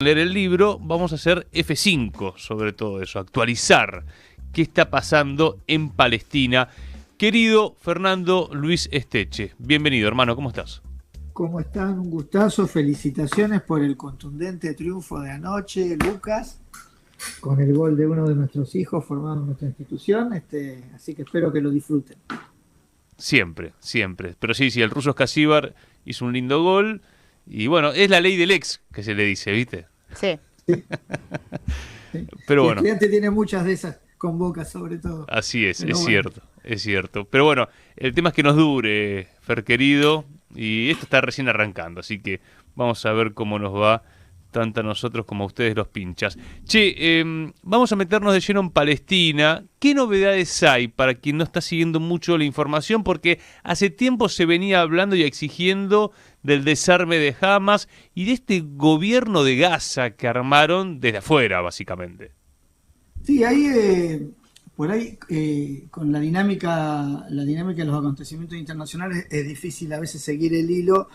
leer el libro, vamos a hacer F5 sobre todo eso, actualizar qué está pasando en Palestina. Querido Fernando Luis Esteche, bienvenido hermano, ¿cómo estás? ¿Cómo están? Un gustazo, felicitaciones por el contundente triunfo de anoche, Lucas, con el gol de uno de nuestros hijos formado en nuestra institución, así que espero que lo disfruten. Siempre, siempre. Pero sí, el ruso Skasibar hizo un lindo gol y bueno, es la ley del ex que se le dice, ¿viste? Sí. Sí, sí. Pero Y bueno, Estudiante tiene muchas de esas, con Boca sobre todo. así Pero es bueno, cierto, es cierto. Pero bueno, el tema es que nos dure, Fer querido, y esto está recién arrancando, así que vamos a ver cómo nos va tanto a nosotros como a ustedes los pinchas. Che, vamos a meternos de lleno en Palestina. ¿Qué novedades hay para quien no está siguiendo mucho la información? Porque hace tiempo se venía hablando y exigiendo del desarme de Hamas y de este gobierno de Gaza que armaron desde afuera, básicamente. sí, ahí por ahí con la dinámica de los acontecimientos internacionales es difícil a veces seguir el hilo.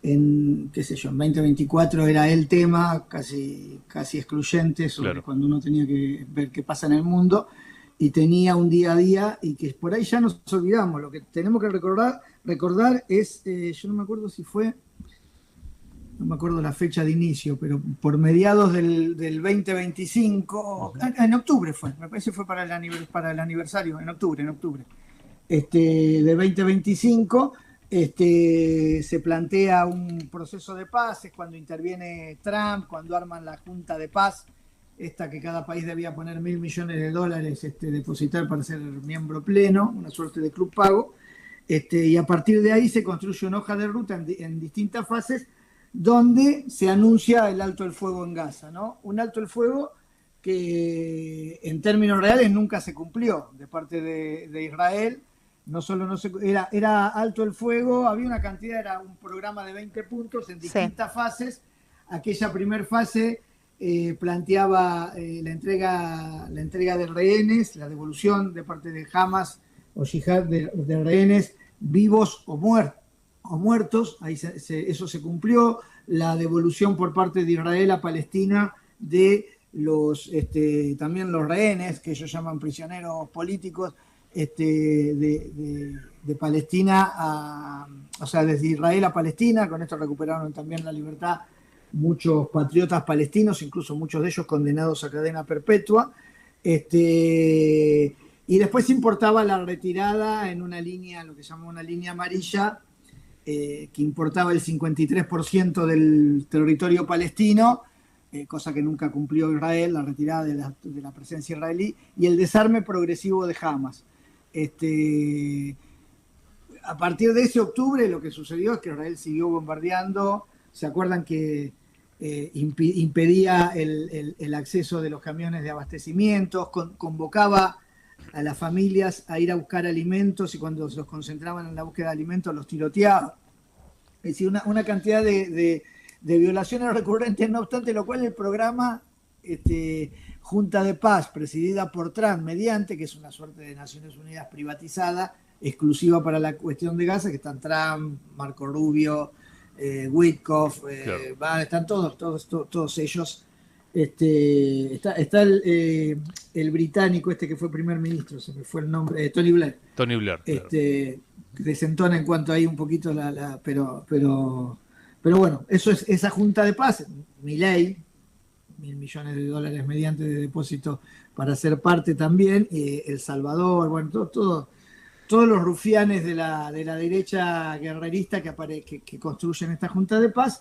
En, qué sé yo, en 2024 era el tema casi excluyente sobre Claro. cuando uno tenía que ver qué pasa en el mundo y tenía un día a día y que por ahí ya nos olvidamos. Lo que tenemos que recordar es, yo no me acuerdo si fue, no me acuerdo la fecha de inicio, pero por mediados del 2025, en octubre fue, me parece que fue para el aniversario, en octubre, de 2025, se plantea un proceso de paz, es cuando interviene Trump, cuando arman la Junta de Paz, esta que cada país debía poner $1.000 millones, depositar para ser miembro pleno, una suerte de club pago, y a partir de ahí se construye una hoja de ruta en distintas fases donde se anuncia el alto el fuego en Gaza, ¿no? Un alto el fuego que en términos reales nunca se cumplió de parte de Israel. No solo no se, era alto el fuego, había una cantidad, era un programa de 20 puntos en distintas fases. Aquella primera fase planteaba la entrega de rehenes, la devolución de parte de Hamas o Yihad de rehenes vivos o muertos, ahí eso se cumplió, la devolución por parte de Israel a Palestina de también los rehenes, que ellos llaman prisioneros políticos, de Palestina, o sea, desde Israel a Palestina. Con esto recuperaron también la libertad muchos patriotas palestinos, incluso muchos de ellos condenados a cadena perpetua. Y después importaba la retirada en una línea, lo que se llama una línea amarilla, que importaba el 53% del territorio palestino, cosa que nunca cumplió Israel, la retirada de la presencia israelí, y el desarme progresivo de Hamas. A partir de ese octubre lo que sucedió es que Israel siguió bombardeando. ¿Se acuerdan que impedía el acceso de los camiones de abastecimientos, convocaba a las familias a ir a buscar alimentos y cuando se los concentraban en la búsqueda de alimentos los tiroteaba? Es decir, una cantidad de violaciones recurrentes, no obstante lo cual el programa Junta de Paz, presidida por Trump mediante, que es una suerte de Naciones Unidas privatizada, exclusiva para la cuestión de Gaza, que están Trump, Marco Rubio, Witkoff, Claro. están todos ellos. Está el británico que fue primer ministro, se me fue el nombre, Tony Blair. Tony Blair, claro. Desentona en cuanto hay un poquito pero bueno, eso es esa Junta de Paz, Milei, $1.000 millones mediante de depósito para ser parte también, El Salvador, bueno, todos los rufianes de la derecha guerrerista que construyen esta Junta de Paz,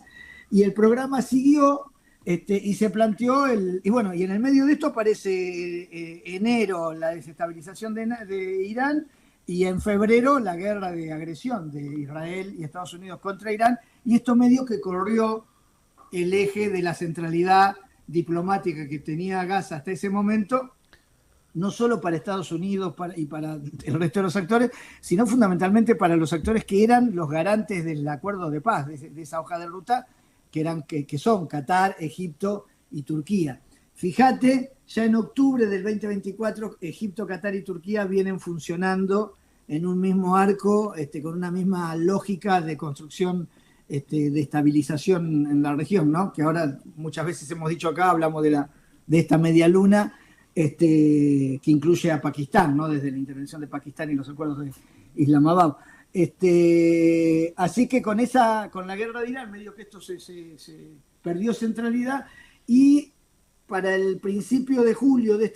y el programa siguió, y se planteó, y bueno, y en el medio de esto aparece enero la desestabilización de Irán, y en febrero la guerra de agresión de Israel y Estados Unidos contra Irán, y esto medio que corrió el eje de la centralidad diplomática que tenía Gaza hasta ese momento, no solo para Estados Unidos y para el resto de los actores, sino fundamentalmente para los actores que eran los garantes del acuerdo de paz, de esa hoja de ruta, que son Qatar, Egipto y Turquía. Fíjate, ya en octubre del 2024, Egipto, Qatar y Turquía vienen funcionando en un mismo arco, con una misma lógica de construcción de estabilización en la región, ¿no? Que ahora muchas veces hemos dicho acá, hablamos de esta media luna, que incluye a Pakistán, ¿no? Desde la intervención de Pakistán y los acuerdos de Islamabad. Así que con la guerra de Irán, medio que esto se perdió centralidad, y para el principio de julio de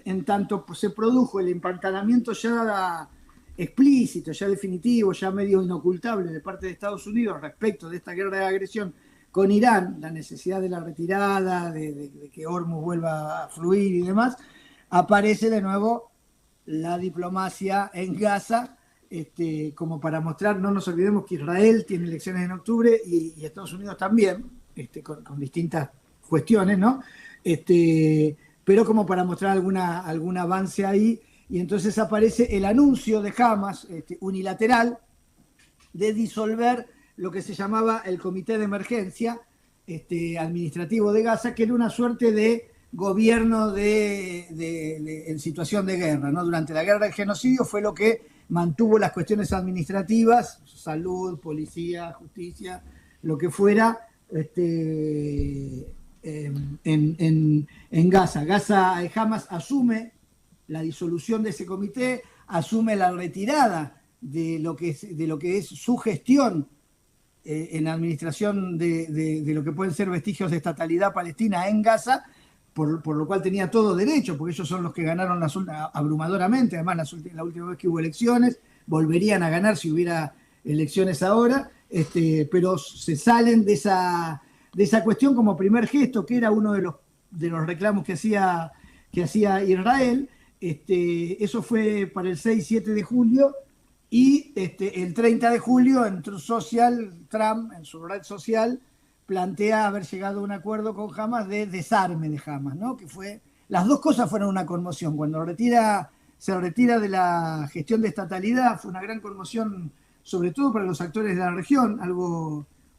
en tanto se produjo el empantanamiento ya explícito, ya definitivo, ya medio inocultable de parte de Estados Unidos respecto de esta guerra de agresión con Irán, la necesidad de la retirada, de que Hormuz vuelva a fluir y demás, aparece de nuevo la diplomacia en Gaza, como para mostrar, no nos olvidemos que Israel tiene elecciones en octubre y Estados Unidos también, con distintas cuestiones, ¿no? Pero como para mostrar algún avance ahí, y entonces aparece el anuncio de Hamas, unilateral, de disolver lo que se llamaba el Comité de Emergencia Administrativo de Gaza, que era una suerte de gobierno en situación de guerra, ¿no? Durante la guerra del genocidio fue lo que mantuvo las cuestiones administrativas, salud, policía, justicia, lo que fuera, en Gaza. Hamas asume la disolución de ese comité, asume la retirada de lo que es su gestión en la administración de lo que pueden ser vestigios de estatalidad palestina en Gaza, por lo cual tenía todo derecho, porque ellos son los que ganaron abrumadoramente, además la última vez que hubo elecciones, volverían a ganar si hubiera elecciones ahora, pero se salen de esa cuestión como primer gesto, que era uno de los reclamos que hacía Israel. Eso fue para el 6-7 de julio, y el 30 de julio en Trump, en su red social, plantea haber llegado a un acuerdo con Hamas de desarme de Hamas, ¿no? Las dos cosas fueron una conmoción. Cuando se retira de la gestión de estatalidad, fue una gran conmoción, sobre todo para los actores de la región,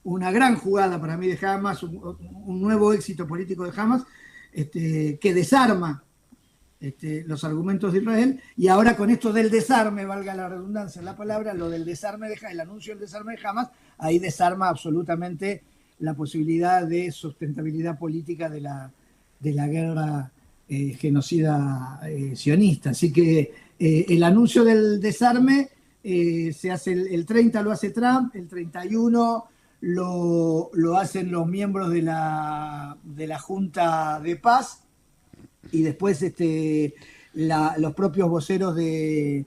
una gran jugada para mí de Hamas, un nuevo éxito político de Hamas, que desarma los argumentos de Israel, y ahora con esto del desarme, valga la redundancia en la palabra, lo del desarme el anuncio del desarme de Hamas, ahí desarma absolutamente la posibilidad de sustentabilidad política de la guerra genocida sionista. Así que el anuncio del desarme se hace el 30, lo hace Trump, el 31 lo hacen los miembros de la Junta de Paz, y después los propios voceros de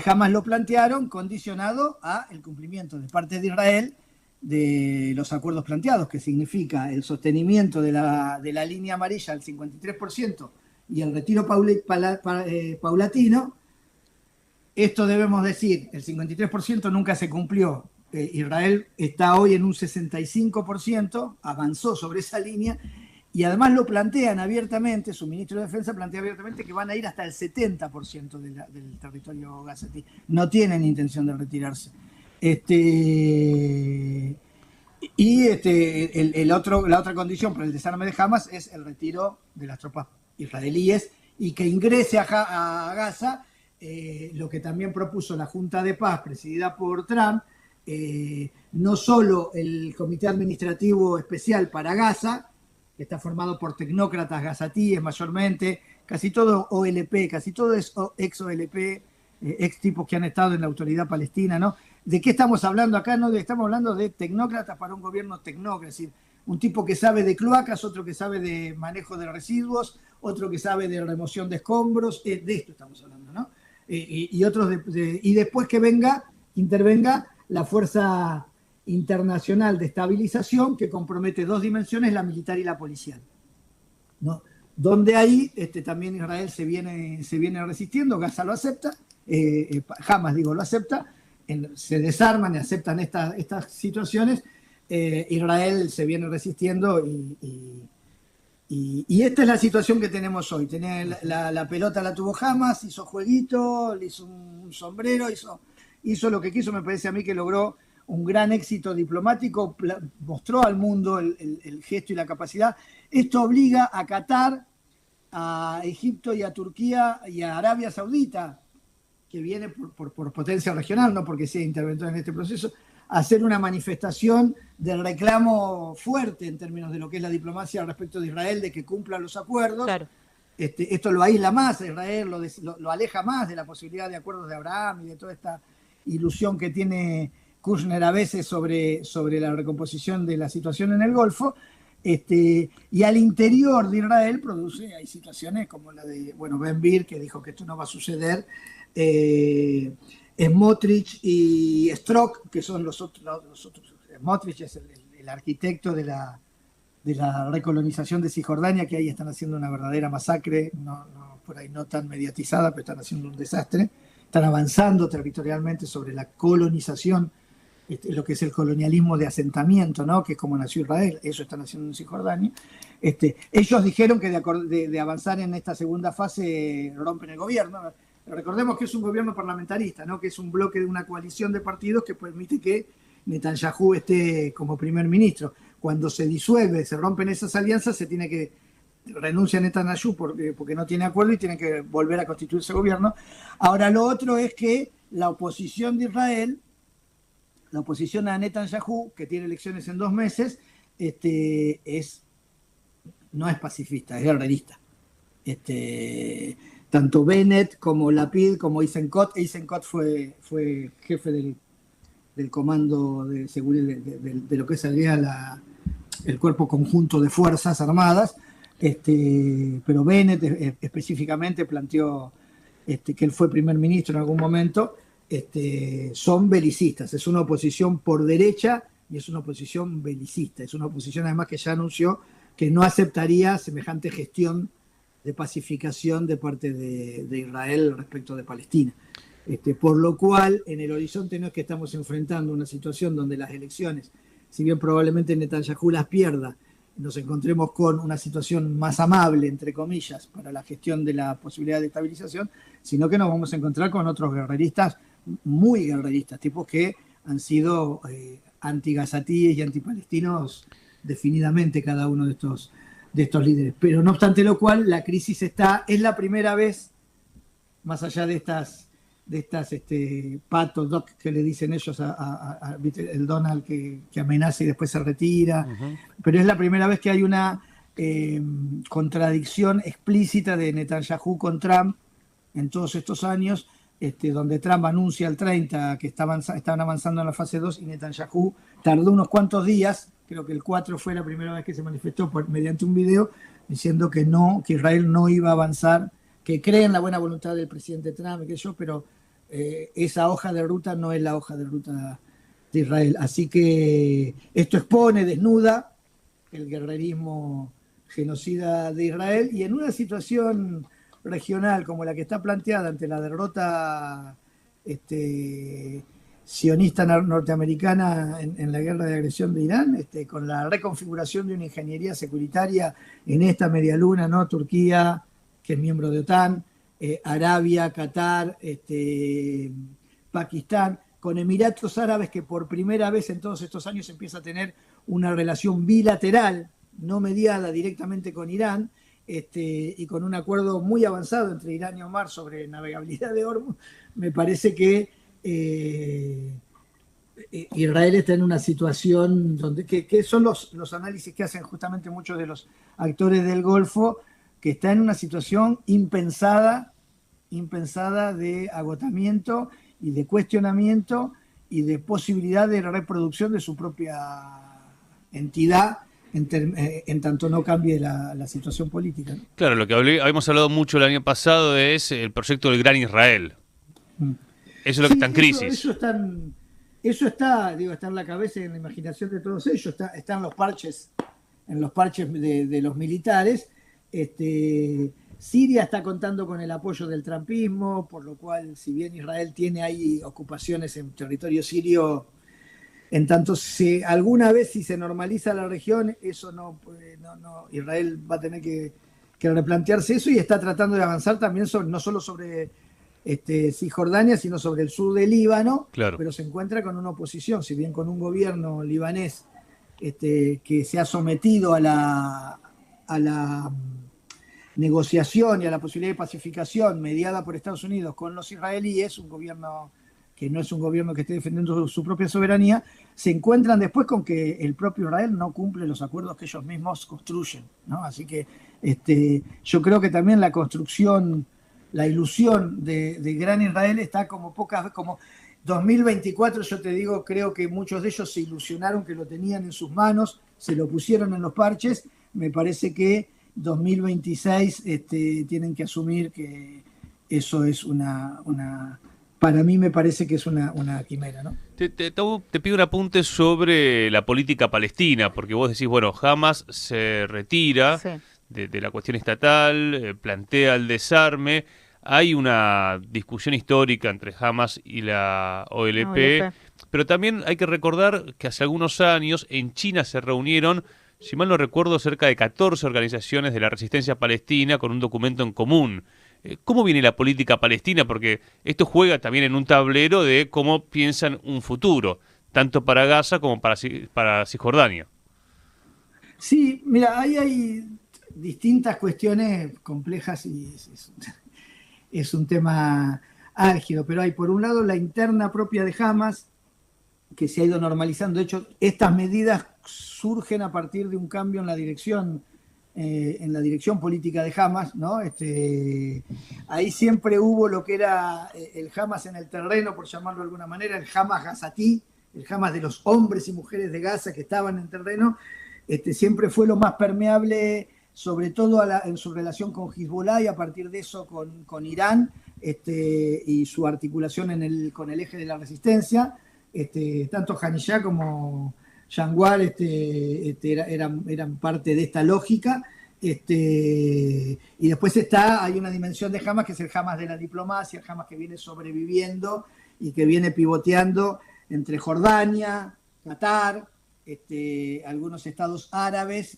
Hamas lo plantearon, condicionado a el cumplimiento de parte de Israel de los acuerdos planteados, que significa el sostenimiento de la línea amarilla al 53% y el retiro paulatino. Esto debemos decir, el 53% nunca se cumplió. Israel está hoy en un 65%, avanzó sobre esa línea, y además lo plantean abiertamente, su ministro de Defensa plantea abiertamente que van a ir hasta el 70% del territorio gazatí. No tienen intención de retirarse. La otra condición para el desarme de Hamas es el retiro de las tropas israelíes y que ingrese a Gaza, lo que también propuso la Junta de Paz presidida por Trump, no solo el Comité Administrativo Especial para Gaza, que está formado por tecnócratas gazatíes mayormente, casi todo OLP, casi todo es ex OLP, ex tipos que han estado en la autoridad palestina, ¿no? ¿De qué estamos hablando acá? No, estamos hablando de tecnócratas para un gobierno tecnócrata, es decir, un tipo que sabe de cloacas, otro que sabe de manejo de residuos, otro que sabe de remoción de escombros, de esto estamos hablando, ¿no? Y otros y después que intervenga la fuerza internacional de estabilización, que compromete dos dimensiones, la militar y la policial, ¿no? Donde ahí también Israel se viene resistiendo, Gaza lo acepta, Hamas lo acepta, se desarman y aceptan estas situaciones, Israel se viene resistiendo y esta es la situación que tenemos hoy. La pelota la tuvo Hamas, hizo jueguito, le hizo un sombrero, hizo lo que quiso, me parece a mí que logró un gran éxito diplomático, mostró al mundo el gesto y la capacidad. Esto obliga a Qatar, a Egipto y a Turquía y a Arabia Saudita, que viene por potencia regional, no porque sea interventor en este proceso, hacer una manifestación de reclamo fuerte en términos de lo que es la diplomacia respecto de Israel, de que cumpla los acuerdos. Claro. Esto lo aísla más a Israel, lo aleja más de la posibilidad de acuerdos de Abraham y de toda esta ilusión que tiene Kushner a veces sobre la recomposición de la situación en el Golfo. Y al interior de Israel hay situaciones como la de Ben Gvir, que dijo que esto no va a suceder, Smotrich y Strock, que son los otros. Smotrich es el arquitecto de la recolonización de Cisjordania, que ahí están haciendo una verdadera masacre, por ahí no tan mediatizada, pero están haciendo un desastre. Están avanzando territorialmente sobre la colonización, lo que es el colonialismo de asentamiento, ¿no? Que es como nació Israel, eso están haciendo en Cisjordania. Ellos dijeron que de avanzar en esta segunda fase rompen el gobierno. Recordemos que es un gobierno parlamentarista, ¿no? Que es un bloque de una coalición de partidos que permite que Netanyahu esté como primer ministro. Cuando se disuelve, se rompen esas alianzas, renuncia Netanyahu porque no tiene acuerdo y tiene que volver a constituirse gobierno. Ahora, lo otro es que la oposición de Israel, la oposición a Netanyahu, que tiene elecciones en 2 meses, no es pacifista, es guerrerista. Tanto Bennett como Lapid como Eisenkot fue jefe del comando de seguridad de lo que sería el cuerpo conjunto de fuerzas armadas, pero Bennett específicamente planteó que él fue primer ministro en algún momento. Son belicistas, es una oposición por derecha y es una oposición belicista, es una oposición además que ya anunció que no aceptaría semejante gestión de pacificación de parte de Israel respecto de Palestina. Por lo cual, en el horizonte no es que estamos enfrentando una situación donde las elecciones, si bien probablemente Netanyahu las pierda, nos encontremos con una situación más amable, entre comillas, para la gestión de la posibilidad de estabilización, sino que nos vamos a encontrar con otros guerreristas, muy guerreristas, tipos que han sido anti-gazatíes y antipalestinos definidamente cada uno de estos líderes. Pero no obstante lo cual, la crisis es la primera vez, más allá de estas pato doc que le dicen ellos a el Donald que amenaza y después se retira, pero es la primera vez que hay una contradicción explícita de Netanyahu con Trump en todos estos años, donde Trump anuncia el 30 que estaban avanzando en la fase 2 y Netanyahu tardó unos cuantos días, creo que el 4 fue la primera vez que se manifestó mediante un video diciendo que Israel no iba a avanzar, que cree en la buena voluntad del presidente Trump, pero esa hoja de ruta no es la hoja de ruta de Israel. Así que esto expone, desnuda el guerrerismo genocida de Israel, y en una situación regional como la que está planteada ante la derrota sionista norteamericana en la guerra de agresión de Irán, con la reconfiguración de una ingeniería securitaria en esta medialuna, ¿no? Turquía, que es miembro de OTAN, Arabia, Qatar, Pakistán, con Emiratos Árabes, que por primera vez en todos estos años empieza a tener una relación bilateral, no mediada directamente con Irán, y con un acuerdo muy avanzado entre Irán y Omar sobre navegabilidad de Hormuz. Me parece que Israel está en una situación donde que son los análisis que hacen justamente muchos de los actores del Golfo, que está en una situación impensada de agotamiento y de cuestionamiento y de posibilidad de reproducción de su propia entidad en tanto no cambie la situación política, ¿no? Claro, lo que habíamos hablado mucho el año pasado es el proyecto del Gran Israel. Eso es lo que está en crisis. Eso está en la cabeza y en la imaginación de todos ellos, está en los parches de los militares. Siria está contando con el apoyo del trumpismo, por lo cual, si bien Israel tiene ahí ocupaciones en territorio sirio, en tanto alguna vez si se normaliza la región, eso no Israel va a tener que replantearse eso, y está tratando de avanzar también no solo sobre Cisjordania, sino sobre el sur del Líbano, claro. Pero se encuentra con una oposición, si bien con un gobierno libanés que se ha sometido a la negociación y a la posibilidad de pacificación mediada por Estados Unidos con los israelíes, un gobierno que no es un gobierno que esté defendiendo su propia soberanía, se encuentran después con que el propio Israel no cumple los acuerdos que ellos mismos construyen, ¿no? Así que yo creo que también la construcción, la ilusión de Gran Israel está como 2024, yo te digo, creo que muchos de ellos se ilusionaron que lo tenían en sus manos, se lo pusieron en los parches. Me parece que 2026 tienen que asumir que eso es para mí me parece que es una quimera, ¿no? Te pido un apunte sobre la política palestina, porque vos decís, bueno, Hamas se retira Sí. de la cuestión estatal, plantea el desarme. Hay una discusión histórica entre Hamas y la OLP, OLP. pero también hay que recordar que hace algunos años en China se reunieron, si mal no recuerdo, cerca de 14 organizaciones de la resistencia palestina con un documento en común. ¿Cómo viene la política palestina? Porque esto juega también en un tablero de cómo piensan un futuro, tanto para Gaza como para Cisjordania. Sí, mira, ahí hay distintas cuestiones complejas y es un tema álgido, pero hay por un lado la interna propia de Hamas, que se ha ido normalizando. De hecho, estas medidas surgen a partir de un cambio en la dirección política de Hamas, ¿no? Ahí siempre hubo lo que era el Hamas en el terreno, por llamarlo de alguna manera, el Hamas gazatí, el Hamas de los hombres y mujeres de Gaza que estaban en terreno, siempre fue lo más permeable, sobre todo en su relación con Hezbollah y a partir de eso con Irán, y su articulación con el eje de la resistencia. Tanto Haniyeh como Yanguar eran parte de esta lógica. Y después hay una dimensión de Hamas que es el Hamas de la diplomacia, el Hamas que viene sobreviviendo y que viene pivoteando entre Jordania, Qatar, algunos estados árabes,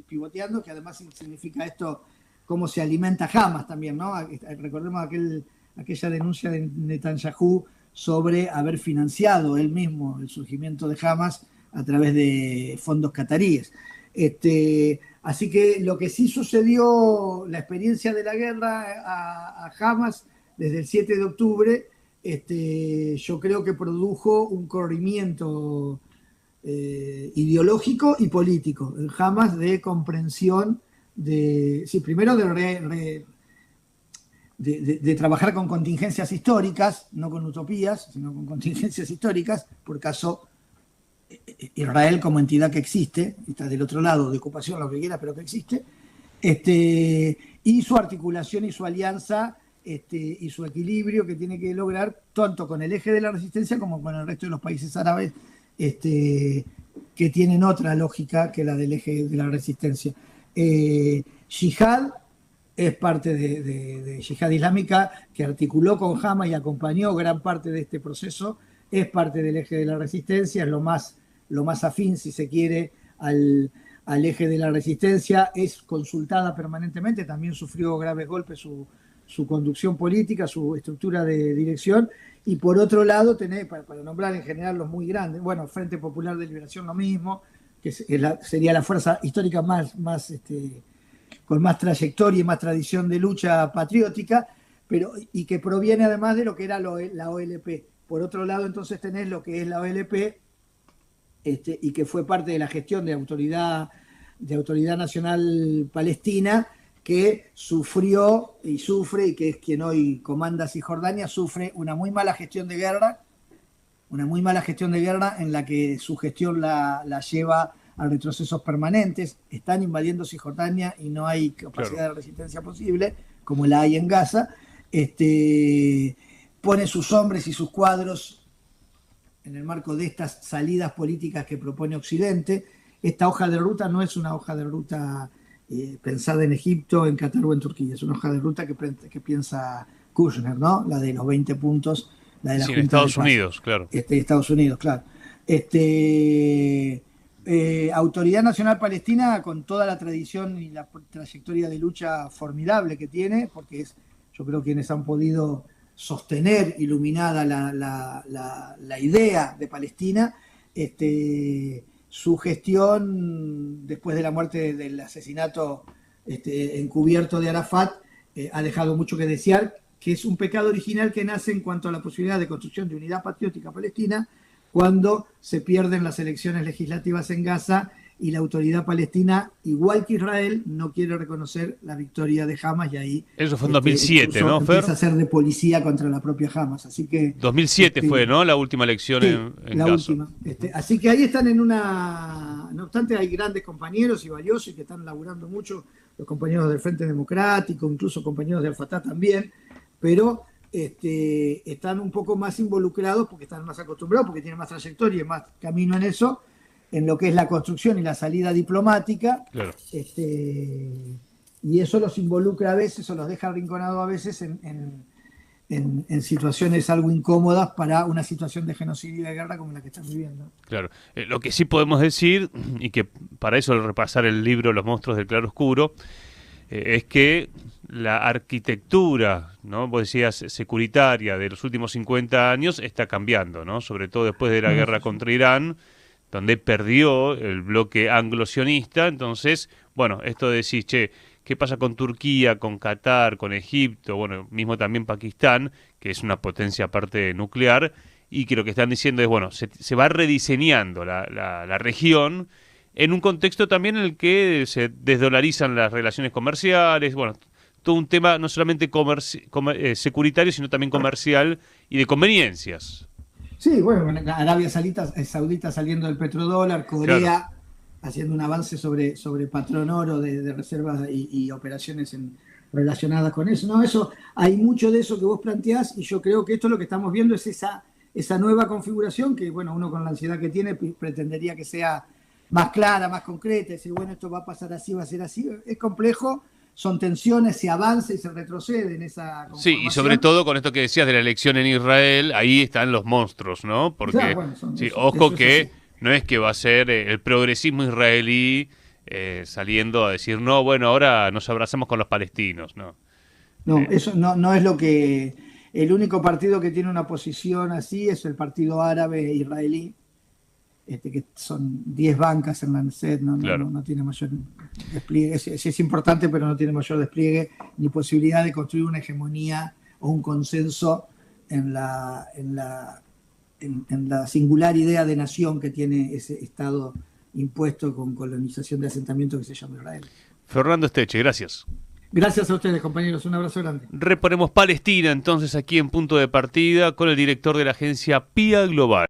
pivoteando, que además significa esto, cómo se alimenta Hamas también, ¿no? Recordemos aquella denuncia de Netanyahu sobre haber financiado él mismo el surgimiento de Hamas a través de fondos cataríes. Así que lo que sí sucedió, la experiencia de la guerra a Hamas desde el 7 de octubre, yo creo que produjo un corrimiento ideológico y político en Hamas de comprensión primero de trabajar con contingencias históricas, no con utopías, sino con contingencias históricas, por caso Israel como entidad que existe, está del otro lado de ocupación, lo que quiera, pero que existe, y su articulación y su alianza y su equilibrio que tiene que lograr tanto con el eje de la resistencia como con el resto de los países árabes que tienen otra lógica que la del eje de la resistencia. Yihad es parte de Yihad Islámica, que articuló con Hamas y acompañó gran parte de este proceso, es parte del eje de la resistencia, es lo más afín, si se quiere, al eje de la resistencia, es consultada permanentemente, también sufrió graves golpes su conducción política, su estructura de dirección, y por otro lado tenés, para nombrar en general los muy grandes, bueno, Frente Popular de Liberación lo mismo, que sería la fuerza histórica con más trayectoria y más tradición de lucha patriótica, y que proviene además de lo que era la OLP. Por otro lado, entonces tenés lo que es la OLP, y que fue parte de la gestión de Autoridad Nacional Palestina, que sufrió y sufre, y que es quien hoy comanda Cisjordania, sufre una muy mala gestión de guerra en la que su gestión la lleva a retrocesos permanentes. Están invadiendo Cisjordania y no hay capacidad de resistencia posible, como la hay en Gaza. Pone sus hombres y sus cuadros en el marco de estas salidas políticas que propone Occidente. Esta hoja de ruta no es una hoja de ruta pensada en Egipto, en Qatar o en Turquía, es una hoja de ruta que piensa Kushner, ¿no? La de los 20 puntos, la de la sí, Junta en Estados de Paz. Unidos, claro. Estados Unidos, claro. Autoridad Nacional Palestina, con toda la tradición y la trayectoria de lucha formidable que tiene, porque yo creo quienes han podido sostener iluminada la idea de Palestina, su gestión después de la muerte del asesinato encubierto de Arafat ha dejado mucho que desear, que es un pecado original que nace en cuanto a la posibilidad de construcción de unidad patriótica palestina cuando se pierden las elecciones legislativas en Gaza y la autoridad palestina, igual que Israel, no quiere reconocer la victoria de Hamas y ahí... Eso fue en 2007, ¿no, Fer? Empieza a ser de policía contra la propia Hamas, así que... 2007 fue, ¿no? La última elección sí, en la Gaza. última. Así que ahí están en una... No obstante, hay grandes compañeros y valiosos y que están laburando mucho, los compañeros del Frente Democrático, incluso compañeros del Fatah también, pero están un poco más involucrados porque están más acostumbrados, porque tienen más trayectoria y más camino en eso, en lo que es la construcción y la salida diplomática, Claro. Y eso los involucra a veces o los deja arrinconados a veces en situaciones algo incómodas para una situación de genocidio y de guerra como la que están viviendo. Claro. Lo que sí podemos decir, y que para eso al repasar el libro Los monstruos del claroscuro, es que la arquitectura, ¿no? Vos decías securitaria de los últimos 50 años está cambiando, ¿no? Sobre todo después de la guerra contra Irán, donde perdió el bloque anglo-sionista. Entonces, bueno, esto de decir, che, ¿qué pasa con Turquía, con Qatar, con Egipto, bueno, mismo también Pakistán, que es una potencia aparte nuclear, y que lo que están diciendo es, bueno, se va rediseñando la región en un contexto también en el que se desdolarizan las relaciones comerciales, bueno, todo un tema no solamente securitario, sino también comercial y de conveniencias. Sí, bueno, Arabia Saudita saliendo del petrodólar, Corea Claro. haciendo un avance sobre patrón oro de reservas y operaciones relacionadas con eso. No, eso, hay mucho de eso que vos planteás y yo creo que esto lo que estamos viendo es esa nueva configuración que, bueno, uno con la ansiedad que tiene pretendería que sea más clara, más concreta, decir, bueno, esto va a pasar así, va a ser así. Es complejo, son tensiones, se avanza y se retrocede en esa conformación. Sí, y sobre todo con esto que decías de la elección en Israel, ahí están los monstruos, ¿no? Porque, claro, bueno, sí, eso ojo es que así. no es que va a ser el progresismo israelí saliendo a decir, no, bueno, ahora nos abrazamos con los palestinos, ¿no? No, eso no es lo que... El único partido que tiene una posición así es el Partido Árabe Israelí, que son 10 bancas en la Knesset, Claro. no tiene mayor despliegue. Es importante, pero no tiene mayor despliegue ni posibilidad de construir una hegemonía o un consenso en la singular idea de nación que tiene ese Estado impuesto con colonización de asentamiento que se llama Israel. Fernando Esteche, gracias. Gracias a ustedes, compañeros. Un abrazo grande. Reponemos Palestina entonces aquí en Punto de Partida con el director de la agencia PIA Global.